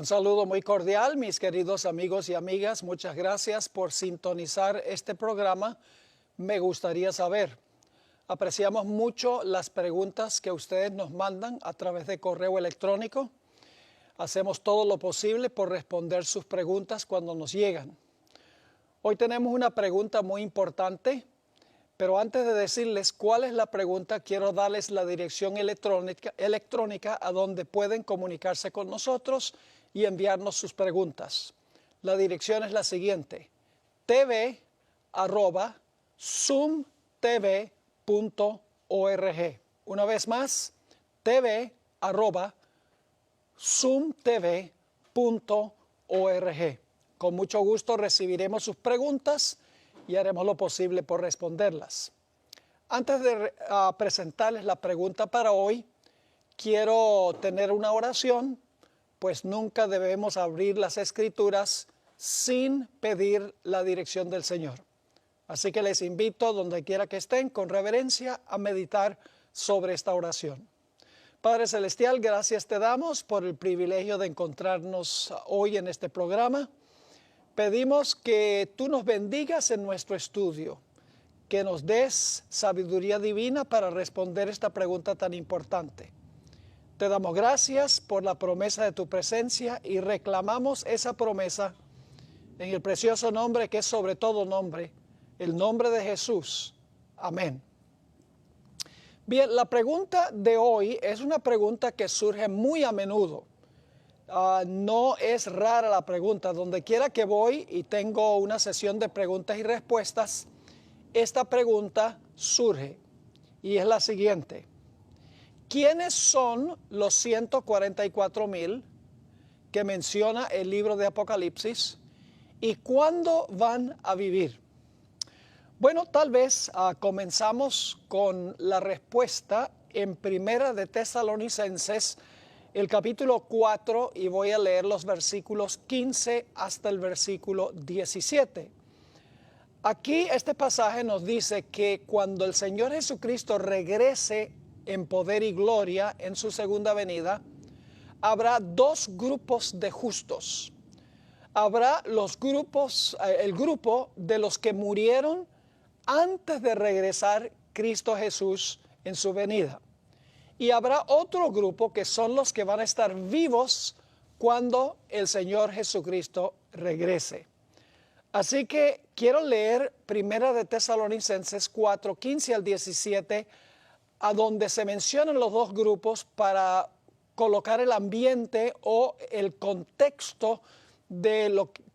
saludo muy cordial, mis queridos amigos y amigas. Muchas gracias por sintonizar este programa. Me gustaría saber. Apreciamos mucho las preguntas que ustedes nos mandan a través de correo electrónico. Hacemos todo lo posible por responder sus preguntas cuando nos llegan. Hoy tenemos una pregunta muy importante, pero antes de decirles cuál es la pregunta, quiero darles la dirección electrónica a donde pueden comunicarse con nosotros y enviarnos sus preguntas. La dirección es la siguiente: tv@zoomtv.org. Una vez más, tv@zoomtv.org. Con mucho gusto recibiremos sus preguntas y haremos lo posible por responderlas. Antes de presentarles la pregunta para hoy, quiero tener una oración, pues nunca debemos abrir las Escrituras sin pedir la dirección del Señor. Así que les invito, donde quiera que estén, con reverencia, a meditar sobre esta oración. Padre Celestial, gracias te damos por el privilegio de encontrarnos hoy en este programa. Pedimos que tú nos bendigas en nuestro estudio, que nos des sabiduría divina para responder esta pregunta tan importante. Te damos gracias por la promesa de tu presencia y reclamamos esa promesa en el precioso nombre que es sobre todo nombre, el nombre de Jesús. Amén. Bien, la pregunta de hoy es una pregunta que surge muy a menudo. No es rara la pregunta. Donde quiera que voy y tengo una sesión de preguntas y respuestas, esta pregunta surge y es la siguiente: ¿quiénes son los 144,000 que menciona el libro de Apocalipsis y cuándo van a vivir? Bueno, tal vez comenzamos con la respuesta en Primera de Tesalonicenses, el capítulo 4, y voy a leer los versículos 15 hasta el versículo 17. Aquí este pasaje nos dice que cuando el Señor Jesucristo regrese en poder y gloria en su segunda venida, habrá dos grupos de justos. Habrá el grupo de los que murieron antes de regresar Cristo Jesús en su venida. Y habrá otro grupo que son los que van a estar vivos cuando el Señor Jesucristo regrese. Así que quiero leer Primera de Tesalonicenses 4, 15 al 17, a donde se mencionan los dos grupos para colocar el ambiente o el contexto de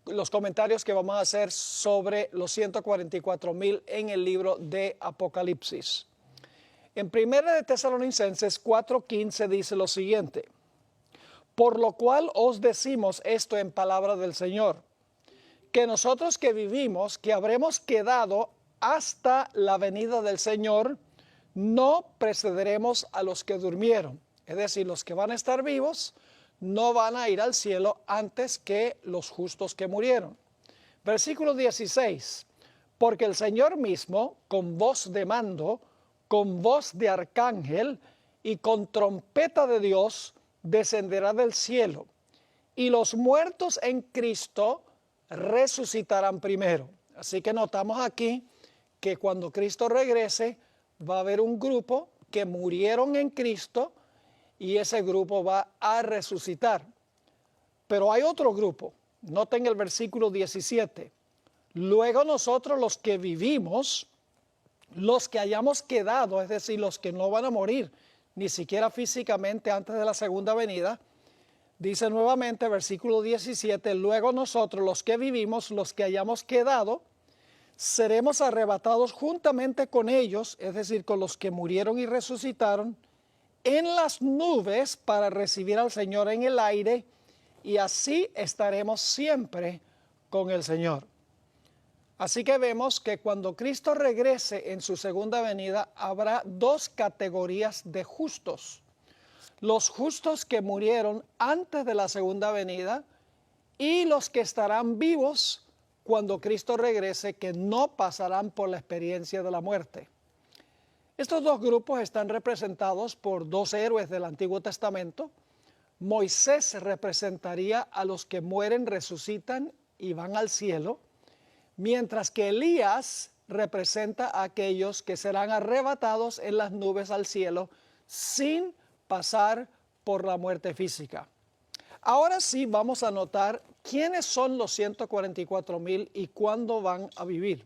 los comentarios que vamos a hacer sobre los 144,000 en el libro de Apocalipsis. En Primera de Tesalonicenses 4:15 dice lo siguiente: por lo cual os decimos esto en palabra del Señor, que nosotros que vivimos, que habremos quedado hasta la venida del Señor, no precederemos a los que durmieron. Es decir, los que van a estar vivos no van a ir al cielo antes que los justos que murieron. Versículo 16: porque el Señor mismo, con voz de mando, con voz de arcángel y con trompeta de Dios, descenderá del cielo, y los muertos en Cristo resucitarán primero. Así que notamos aquí que cuando Cristo regrese va a haber un grupo que murieron en Cristo y ese grupo va a resucitar. Pero hay otro grupo. Noten el versículo 17. Luego nosotros los que vivimos, los que hayamos quedado, es decir, los que no van a morir, ni siquiera físicamente antes de la segunda venida, dice nuevamente versículo 17, luego nosotros los que vivimos, los que hayamos quedado, seremos arrebatados juntamente con ellos, es decir, con los que murieron y resucitaron, en las nubes para recibir al Señor en el aire, y así estaremos siempre con el Señor. Así que vemos que cuando Cristo regrese en su segunda venida, habrá dos categorías de justos: los justos que murieron antes de la segunda venida y los que estarán vivos cuando Cristo regrese, que no pasarán por la experiencia de la muerte. Estos dos grupos están representados por dos héroes del Antiguo Testamento. Moisés representaría a los que mueren, resucitan y van al cielo, mientras que Elías representa a aquellos que serán arrebatados en las nubes al cielo sin pasar por la muerte física. Ahora sí vamos a notar quiénes son los 144,000 y cuándo van a vivir.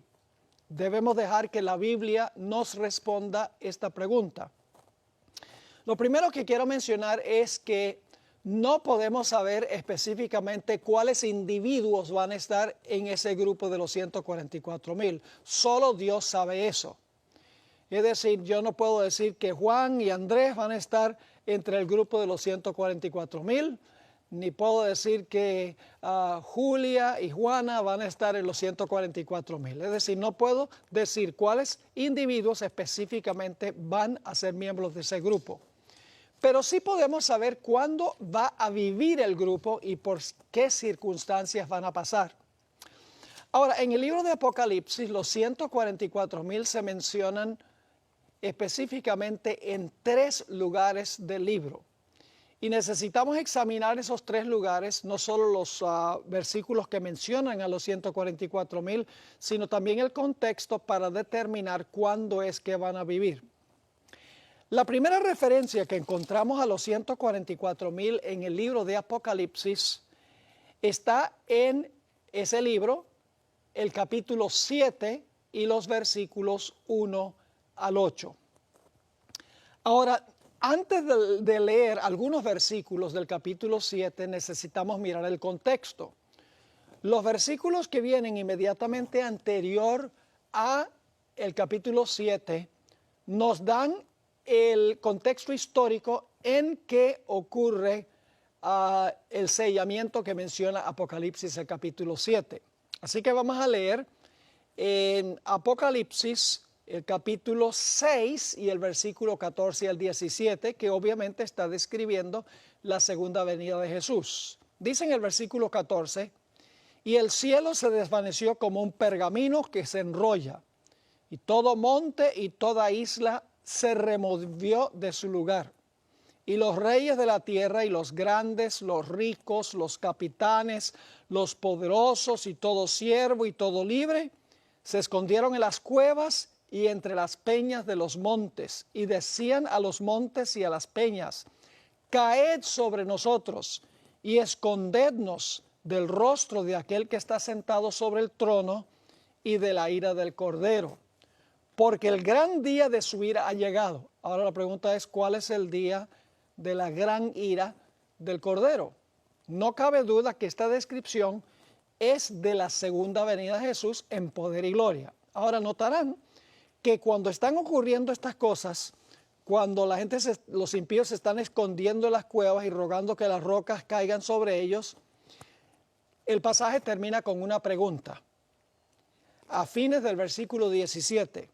Debemos dejar que la Biblia nos responda esta pregunta. Lo primero que quiero mencionar es que no podemos saber específicamente cuáles individuos van a estar en ese grupo de los 144,000. Solo Dios sabe eso. Es decir, yo no puedo decir que Juan y Andrés van a estar entre el grupo de los 144,000, ni puedo decir que Julia y Juana van a estar en los 144,000. Es decir, no puedo decir cuáles individuos específicamente van a ser miembros de ese grupo. Pero sí podemos saber cuándo va a vivir el grupo y por qué circunstancias van a pasar. Ahora, en el libro de Apocalipsis, los 144,000 se mencionan específicamente en 3 lugares del libro. Y necesitamos examinar esos 3 lugares, no solo los versículos que mencionan a los 144,000, sino también el contexto para determinar cuándo es que van a vivir. La primera referencia que encontramos a los 144,000 en el libro de Apocalipsis está en ese libro, el capítulo 7 y los versículos 1 al 8. Ahora, antes de leer algunos versículos del capítulo 7, necesitamos mirar el contexto. Los versículos que vienen inmediatamente anterior a el capítulo 7 nos dan el contexto histórico en que ocurre el sellamiento que menciona Apocalipsis, el capítulo 7. Así que vamos a leer en Apocalipsis el capítulo 6 y el versículo 14 al 17, que obviamente está describiendo la segunda venida de Jesús. Dice en el versículo 14, y el cielo se desvaneció como un pergamino que se enrolla, y todo monte y toda isla se removió de su lugar. Y los reyes de la tierra y los grandes, los ricos, los capitanes, los poderosos y todo siervo y todo libre, se escondieron en las cuevas y entre las peñas de los montes, y decían a los montes y a las peñas, caed sobre nosotros y escondednos del rostro de aquel que está sentado sobre el trono y de la ira del Cordero, porque el gran día de su ira ha llegado. Ahora la pregunta es, ¿cuál es el día de la gran ira del Cordero? No cabe duda que esta descripción es de la segunda venida de Jesús en poder y gloria. Ahora notarán que cuando están ocurriendo estas cosas, cuando la gente, los impíos se están escondiendo en las cuevas y rogando que las rocas caigan sobre ellos, el pasaje termina con una pregunta. A fines del versículo 17,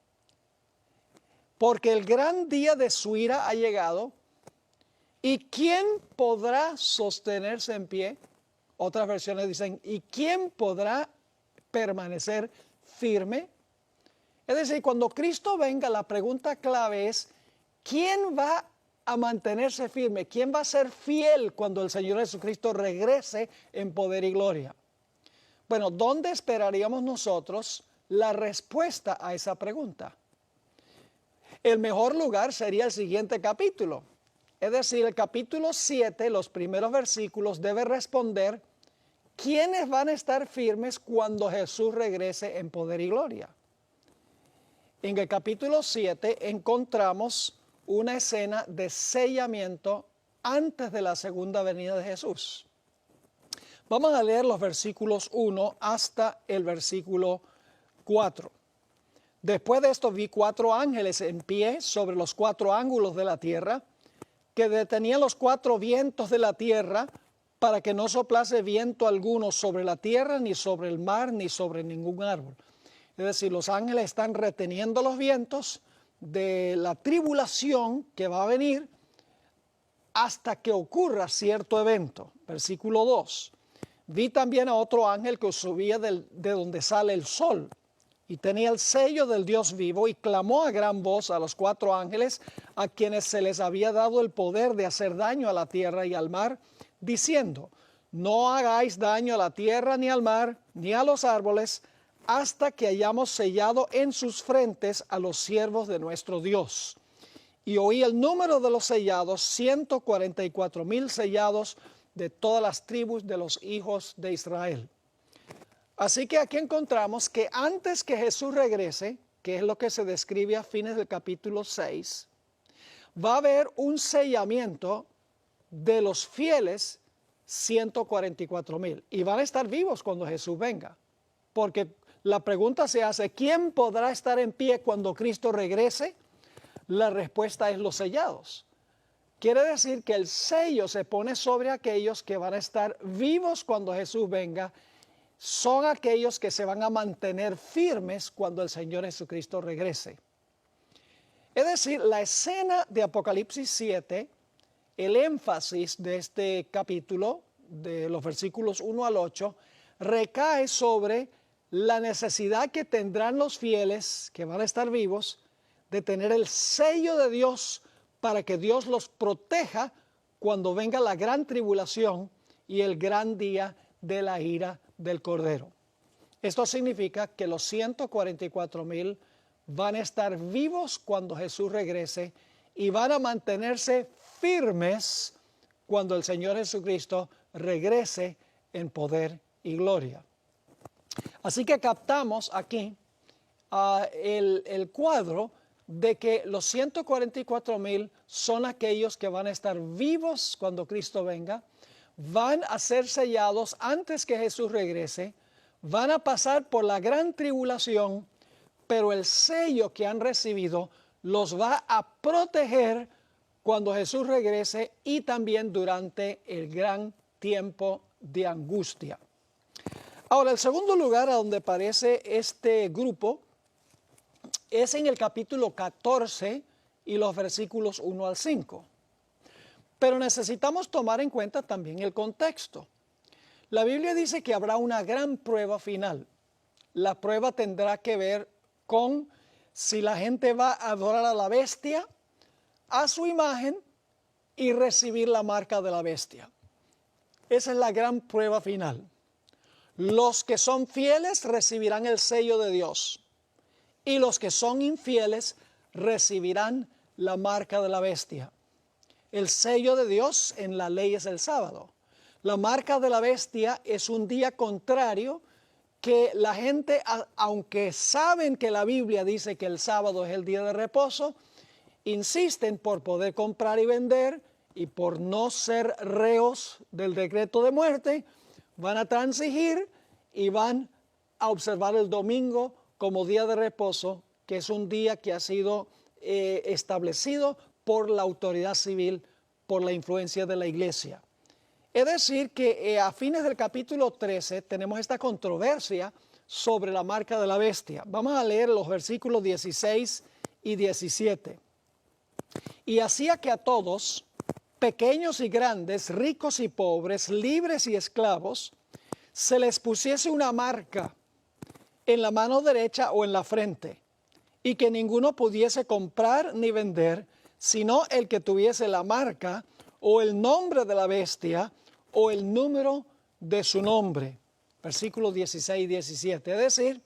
porque el gran día de su ira ha llegado, ¿y quién podrá sostenerse en pie? Otras versiones dicen, ¿y quién podrá permanecer firme? Es decir, cuando Cristo venga, la pregunta clave es, ¿quién va a mantenerse firme? ¿Quién va a ser fiel cuando el Señor Jesucristo regrese en poder y gloria? Bueno, ¿dónde esperaríamos nosotros la respuesta a esa pregunta? El mejor lugar sería el siguiente capítulo. Es decir, el capítulo 7, los primeros versículos, debe responder quiénes van a estar firmes cuando Jesús regrese en poder y gloria. En el capítulo 7 encontramos una escena de sellamiento antes de la segunda venida de Jesús. Vamos a leer los versículos 1 hasta el versículo 4. Después de esto vi 4 ángeles en pie sobre los 4 ángulos de la tierra, que detenían los 4 vientos de la tierra para que no soplase viento alguno sobre la tierra, ni sobre el mar, ni sobre ningún árbol. Es decir, los ángeles están reteniendo los vientos de la tribulación que va a venir hasta que ocurra cierto evento. Versículo 2. Vi también a otro ángel que subía de donde sale el sol, y tenía el sello del Dios vivo, y clamó a gran voz a los 4 ángeles, a quienes se les había dado el poder de hacer daño a la tierra y al mar, diciendo: no hagáis daño a la tierra, ni al mar, ni a los árboles, hasta que hayamos sellado en sus frentes a los siervos de nuestro Dios. Y oí el número de los sellados, 144,000 sellados de todas las tribus de los hijos de Israel. Así que aquí encontramos que antes que Jesús regrese, que es lo que se describe a fines del capítulo 6, va a haber un sellamiento de los fieles 144,000, y van a estar vivos cuando Jesús venga, porque la pregunta se hace: ¿quién podrá estar en pie cuando Cristo regrese? La respuesta es los sellados. Quiere decir que el sello se pone sobre aquellos que van a estar vivos cuando Jesús venga. Son aquellos que se van a mantener firmes cuando el Señor Jesucristo regrese. Es decir, la escena de Apocalipsis 7, el énfasis de este capítulo, de los versículos 1 al 8, recae sobre la necesidad que tendrán los fieles que van a estar vivos de tener el sello de Dios para que Dios los proteja cuando venga la gran tribulación y el gran día de la ira del Cordero. Esto significa que los 144,000 van a estar vivos cuando Jesús regrese y van a mantenerse firmes cuando el Señor Jesucristo regrese en poder y gloria. Así que captamos aquí el cuadro de que los 144,000 son aquellos que van a estar vivos cuando Cristo venga, van a ser sellados antes que Jesús regrese, van a pasar por la gran tribulación, pero el sello que han recibido los va a proteger cuando Jesús regrese y también durante el gran tiempo de angustia. Ahora, el segundo lugar a donde aparece este grupo es en el capítulo 14 y los versículos 1 al 5. Pero necesitamos tomar en cuenta también el contexto. La Biblia dice que habrá una gran prueba final. La prueba tendrá que ver con si la gente va a adorar a la bestia, a su imagen y recibir la marca de la bestia. Esa es la gran prueba final. Los que son fieles recibirán el sello de Dios, y los que son infieles recibirán la marca de la bestia. El sello de Dios en la ley es el sábado. La marca de la bestia es un día contrario que la gente, aunque saben que la Biblia dice que el sábado es el día de reposo, insisten por poder comprar y vender y por no ser reos del decreto de muerte, van a transigir y van a observar el domingo como día de reposo, que es un día que ha sido establecido por la autoridad civil, por la influencia de la iglesia. Es decir, que a fines del capítulo 13 tenemos esta controversia sobre la marca de la bestia. Vamos a leer los versículos 16 y 17. Y hacía que a todos, pequeños y grandes, ricos y pobres, libres y esclavos, se les pusiese una marca en la mano derecha o en la frente, y que ninguno pudiese comprar ni vender, sino el que tuviese la marca o el nombre de la bestia o el número de su nombre. Versículos 16 y 17. Es decir,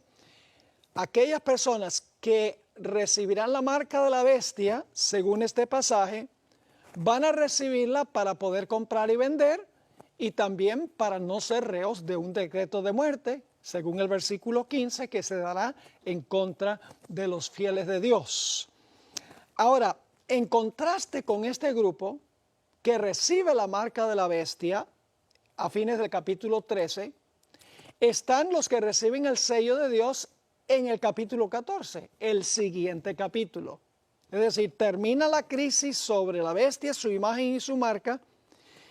aquellas personas que recibirán la marca de la bestia, según este pasaje, van a recibirla para poder comprar y vender, y también para no ser reos de un decreto de muerte, según el versículo 15, que se dará en contra de los fieles de Dios. Ahora, en contraste con este grupo que recibe la marca de la bestia, a fines del capítulo 13, están los que reciben el sello de Dios en el capítulo 14, el siguiente capítulo. Es decir, termina la crisis sobre la bestia, su imagen y su marca,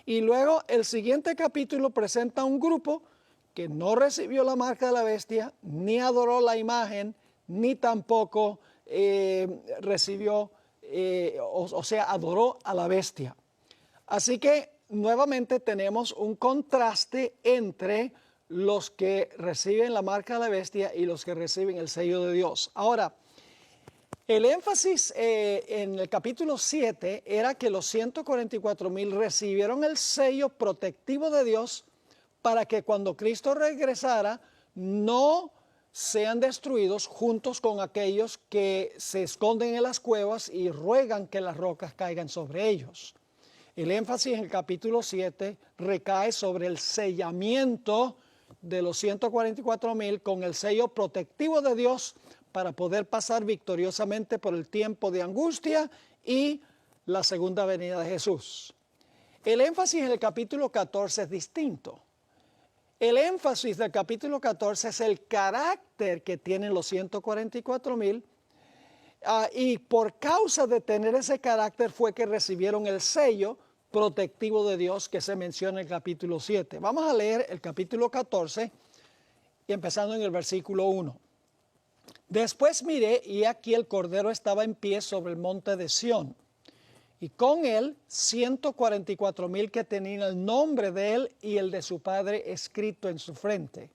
y luego el siguiente capítulo presenta un grupo que no recibió la marca de la bestia, ni adoró la imagen, ni tampoco recibió, o sea, adoró a la bestia. Así que nuevamente tenemos un contraste entre los que reciben la marca de la bestia y los que reciben el sello de Dios. Ahora, el énfasis en el capítulo 7 era que los 144,000 recibieron el sello protectivo de Dios para que cuando Cristo regresara no sean destruidos juntos con aquellos que se esconden en las cuevas y ruegan que las rocas caigan sobre ellos. El énfasis en el capítulo 7 recae sobre el sellamiento de los 144,000 con el sello protectivo de Dios para poder pasar victoriosamente por el tiempo de angustia y la segunda venida de Jesús. El énfasis en el capítulo 14 es distinto. El énfasis del capítulo 14 es el carácter que tienen los 144,000 y por causa de tener ese carácter fue que recibieron el sello protectivo de Dios que se menciona en el capítulo 7. Vamos a leer el capítulo 14 y empezando en el versículo 1. Después miré y aquí el Cordero estaba en pie sobre el monte de Sión y con él 144,000 que tenían el nombre de él y el de su padre escrito en su frente.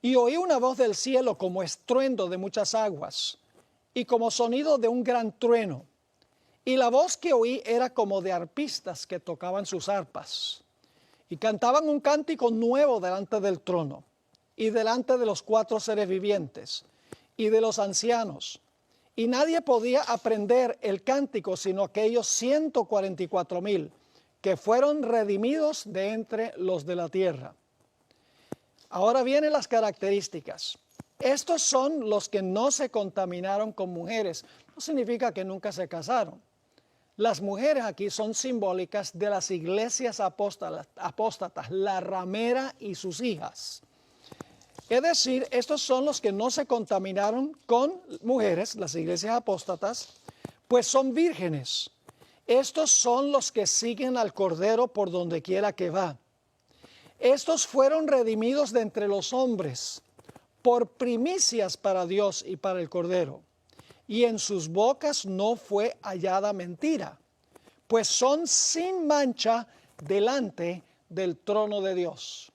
Y oí una voz del cielo como estruendo de muchas aguas y como sonido de un gran trueno. Y la voz que oí era como de arpistas que tocaban sus arpas y cantaban un cántico nuevo delante del trono y delante de los 4 seres vivientes y de los ancianos. Y nadie podía aprender el cántico sino aquellos 144,000 que fueron redimidos de entre los de la tierra. Ahora vienen las características. Estos son los que no se contaminaron con mujeres. No significa que nunca se casaron. Las mujeres aquí son simbólicas de las iglesias apóstatas, la ramera y sus hijas. Es decir, estos son los que no se contaminaron con mujeres, las iglesias apóstatas, pues son vírgenes. Estos son los que siguen al Cordero por donde quiera que va. Estos fueron redimidos de entre los hombres por primicias para Dios y para el Cordero. Y en sus bocas no fue hallada mentira, pues son sin mancha delante del trono de Dios.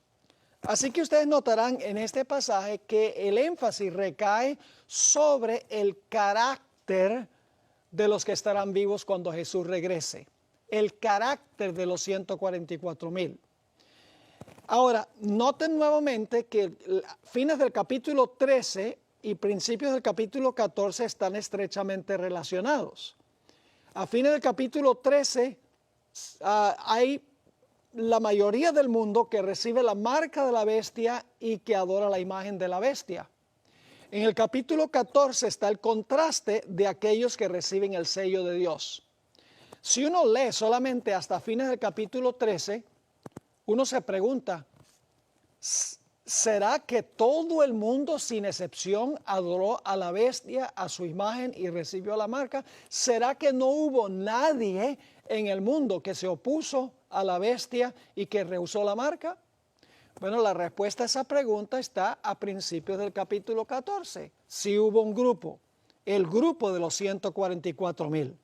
Así que ustedes notarán en este pasaje que el énfasis recae sobre el carácter de los que estarán vivos cuando Jesús regrese. El carácter de los 144,000. Ahora, noten nuevamente que fines del capítulo 13 y principios del capítulo 14 están estrechamente relacionados. A fines del capítulo 13 hay la mayoría del mundo que recibe la marca de la bestia y que adora la imagen de la bestia. En el capítulo 14 está el contraste de aquellos que reciben el sello de Dios. Si uno lee solamente hasta fines del capítulo 13, uno se pregunta, ¿será que todo el mundo sin excepción adoró a la bestia, a su imagen y recibió la marca? ¿Será que no hubo nadie en el mundo que se opuso a la bestia y que rehusó la marca? Bueno, la respuesta a esa pregunta está a principios del capítulo 14. Sí hubo un grupo, el grupo de los 144,000,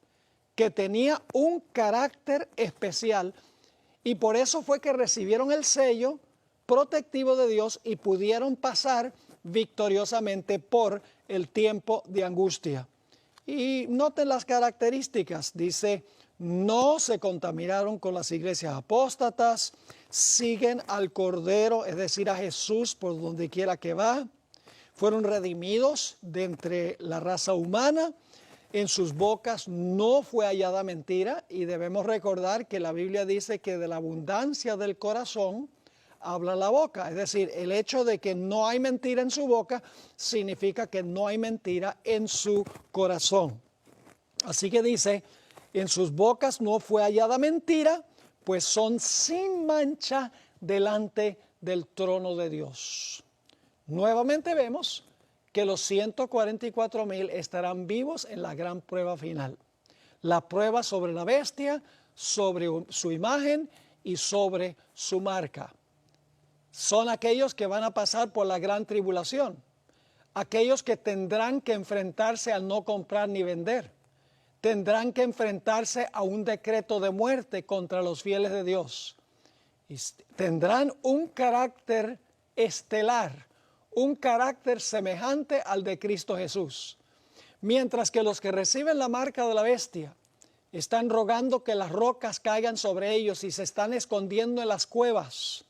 que tenía un carácter especial y por eso fue que recibieron el sello protectivo de Dios y pudieron pasar victoriosamente por el tiempo de angustia. Y noten las características, dice, no se contaminaron con las iglesias apóstatas, siguen al Cordero, es decir, a Jesús por donde quiera que va, fueron redimidos de entre la raza humana, en sus bocas no fue hallada mentira y debemos recordar que la Biblia dice que de la abundancia del corazón habla la boca, es decir, el hecho de que no hay mentira en su boca significa que no hay mentira en su corazón. Así que dice, en sus bocas no fue hallada mentira, pues son sin mancha delante del trono de Dios. Nuevamente vemos que los 144,000 estarán vivos en la gran prueba final. La prueba sobre la bestia, sobre su imagen y sobre su marca. Son aquellos que van a pasar por la gran tribulación, aquellos que tendrán que enfrentarse al no comprar ni vender, tendrán que enfrentarse a un decreto de muerte contra los fieles de Dios. Y tendrán un carácter estelar, un carácter semejante al de Cristo Jesús. Mientras que los que reciben la marca de la bestia están rogando que las rocas caigan sobre ellos y se están escondiendo en las cuevas.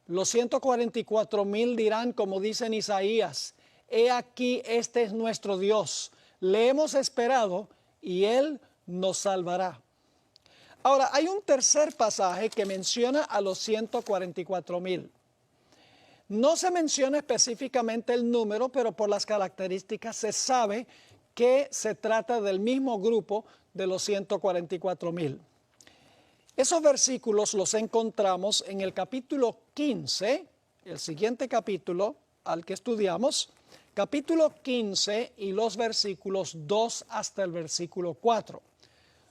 Los 144,000 dirán, como dice en Isaías, he aquí, este es nuestro Dios, le hemos esperado y Él nos salvará. Ahora, hay un tercer pasaje que menciona a los 144,000. No se menciona específicamente el número, pero por las características se sabe que se trata del mismo grupo de los 144,000. Esos versículos los encontramos en el capítulo 15, el siguiente capítulo al que estudiamos, capítulo 15 y los versículos 2 hasta el versículo 4.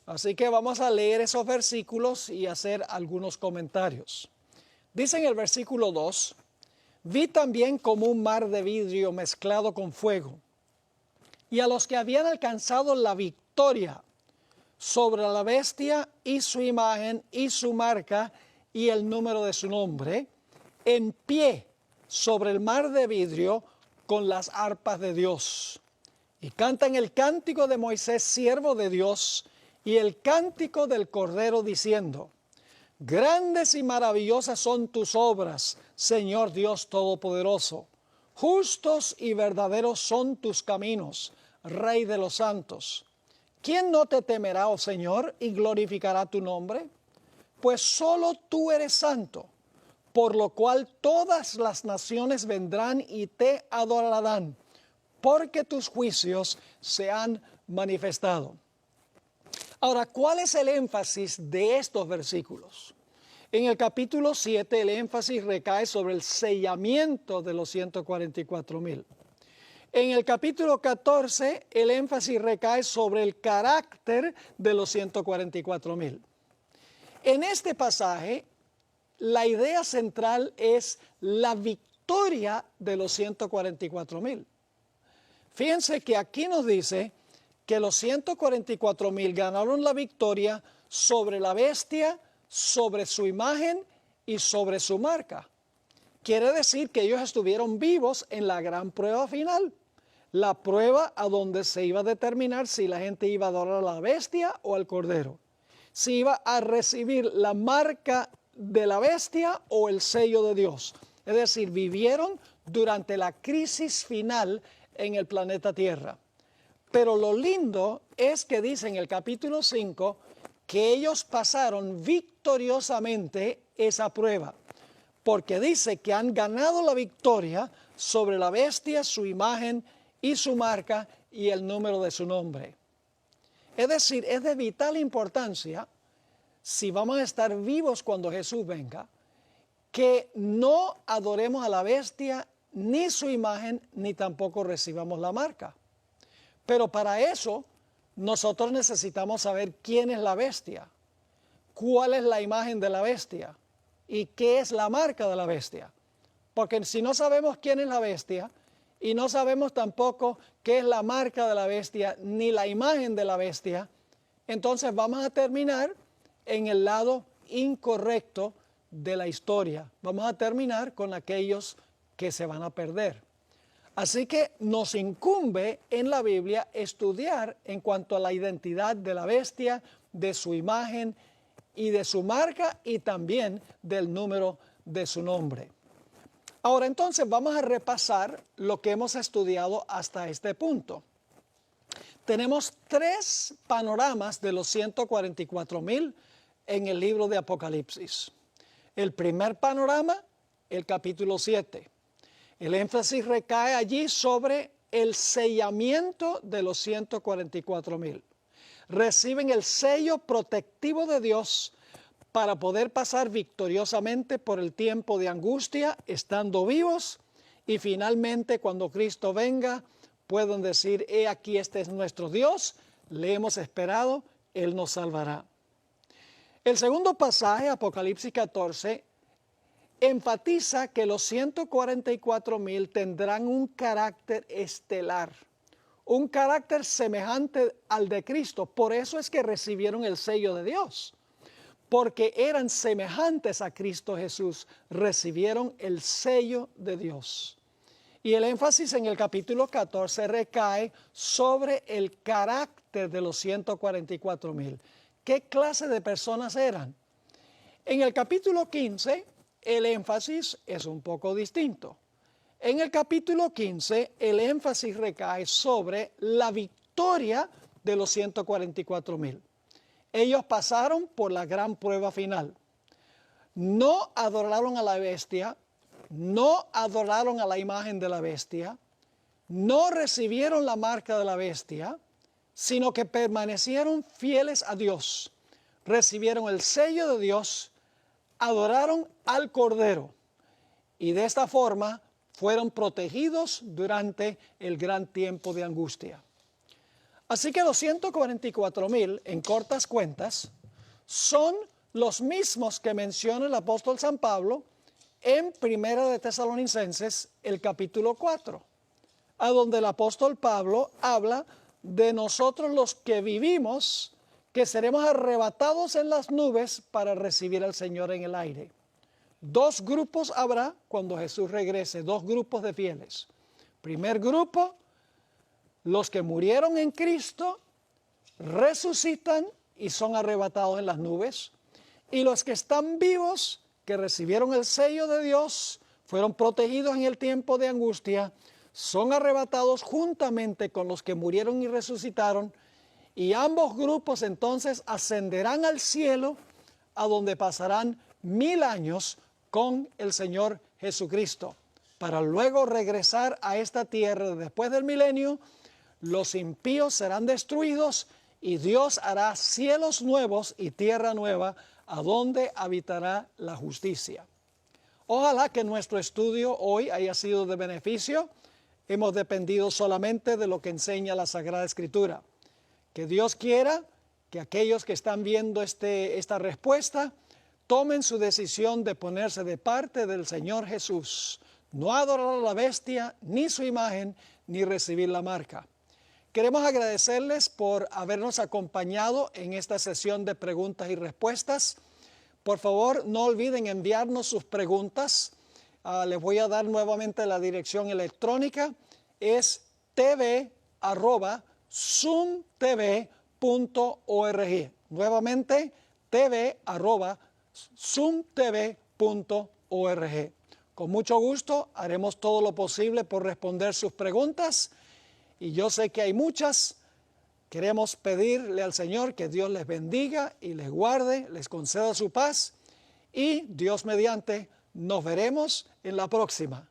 Así que vamos a leer esos versículos y hacer algunos comentarios. Dice en el versículo 2, vi también como un mar de vidrio mezclado con fuego, y a los que habían alcanzado la victoria sobre la bestia y su imagen y su marca y el número de su nombre, en pie sobre el mar de vidrio con las arpas de Dios. Y cantan el cántico de Moisés, siervo de Dios, y el cántico del Cordero, diciendo, grandes y maravillosas son tus obras, Señor Dios Todopoderoso. Justos y verdaderos son tus caminos, Rey de los santos. ¿Quién no te temerá, oh Señor, y glorificará tu nombre? Pues solo tú eres santo, por lo cual todas las naciones vendrán y te adorarán, porque tus juicios se han manifestado. Ahora, ¿cuál es el énfasis de estos versículos? En el capítulo 7 el énfasis recae sobre el sellamiento de los 144,000. En el capítulo 14 el énfasis recae sobre el carácter de los 144,000. En este pasaje la idea central es la victoria de los 144,000. Fíjense que aquí nos dice que los 144,000 ganaron la victoria sobre la bestia, sobre su imagen y sobre su marca. Quiere decir que ellos estuvieron vivos en la gran prueba final. La prueba a donde se iba a determinar si la gente iba a adorar a la bestia o al cordero. Si iba a recibir la marca de la bestia o el sello de Dios. Es decir, vivieron durante la crisis final en el planeta Tierra. Pero lo lindo es que dice en el capítulo 5 que ellos pasaron victoriosamente esa prueba. Porque dice que han ganado la victoria sobre la bestia, su imagen y su marca y el número de su nombre. Es decir, es de vital importancia, si vamos a estar vivos cuando Jesús venga, que no adoremos a la bestia, ni su imagen, ni tampoco recibamos la marca. Pero para eso, nosotros necesitamos saber quién es la bestia, cuál es la imagen de la bestia y qué es la marca de la bestia. Porque si no sabemos quién es la bestia, y no sabemos tampoco qué es la marca de la bestia ni la imagen de la bestia, entonces vamos a terminar en el lado incorrecto de la historia. Vamos a terminar con aquellos que se van a perder. Así que nos incumbe en la Biblia estudiar en cuanto a la identidad de la bestia, de su imagen y de su marca y también del número de su nombre. Ahora entonces vamos a repasar lo que hemos estudiado hasta este punto. Tenemos 3 panoramas de los 144,000 en el libro de Apocalipsis. El primer panorama, el capítulo 7. El énfasis recae allí sobre el sellamiento de los 144,000. Reciben el sello protectivo de Dios para poder pasar victoriosamente por el tiempo de angustia, estando vivos, y finalmente cuando Cristo venga, pueden decir, he aquí este es nuestro Dios, le hemos esperado, Él nos salvará. El segundo pasaje, Apocalipsis 14, enfatiza que los 144,000 tendrán un carácter estelar, un carácter semejante al de Cristo. Por eso es que recibieron el sello de Dios. porque eran semejantes a Cristo Jesús, recibieron el sello de Dios. Y el énfasis en el capítulo 14 recae sobre el carácter de los 144,000. ¿Qué clase de personas eran? En el capítulo 15, el énfasis es un poco distinto. En el capítulo 15, el énfasis recae sobre la victoria de los 144,000. Ellos pasaron por la gran prueba final. No adoraron a la bestia, no adoraron a la imagen de la bestia, no recibieron la marca de la bestia, sino que permanecieron fieles a Dios, recibieron el sello de Dios, adoraron al Cordero y de esta forma fueron protegidos durante el gran tiempo de angustia. Así que los 144,000, en cortas cuentas, son los mismos que menciona el apóstol San Pablo en Primera de Tesalonicenses, el capítulo 4, a donde el apóstol Pablo habla de nosotros los que vivimos, que seremos arrebatados en las nubes para recibir al Señor en el aire. Dos grupos habrá cuando Jesús regrese, dos grupos de fieles. Primer grupo, los que murieron en Cristo, resucitan y son arrebatados en las nubes. Y los que están vivos, que recibieron el sello de Dios, fueron protegidos en el tiempo de angustia, son arrebatados juntamente con los que murieron y resucitaron, y ambos grupos entonces ascenderán al cielo, a donde pasarán 1000 años con el Señor Jesucristo, para luego regresar a esta tierra después del milenio. Los impíos serán destruidos y Dios hará cielos nuevos y tierra nueva, a donde habitará la justicia. Ojalá que nuestro estudio hoy haya sido de beneficio. Hemos dependido solamente de lo que enseña la Sagrada Escritura. Que Dios quiera que aquellos que están viendo esta respuesta tomen su decisión de ponerse de parte del Señor Jesús, no adorar a la bestia, ni su imagen, ni recibir la marca. Queremos agradecerles por habernos acompañado en esta sesión de preguntas y respuestas. Por favor, no olviden enviarnos sus preguntas. Les voy a dar nuevamente la dirección electrónica. Es tv@zoomtv.org. Nuevamente, tv@zoomtv.org. Con mucho gusto haremos todo lo posible por responder sus preguntas. Y yo sé que hay muchas. Queremos pedirle al Señor que Dios les bendiga y les guarde, les conceda su paz. Y Dios mediante, nos veremos en la próxima.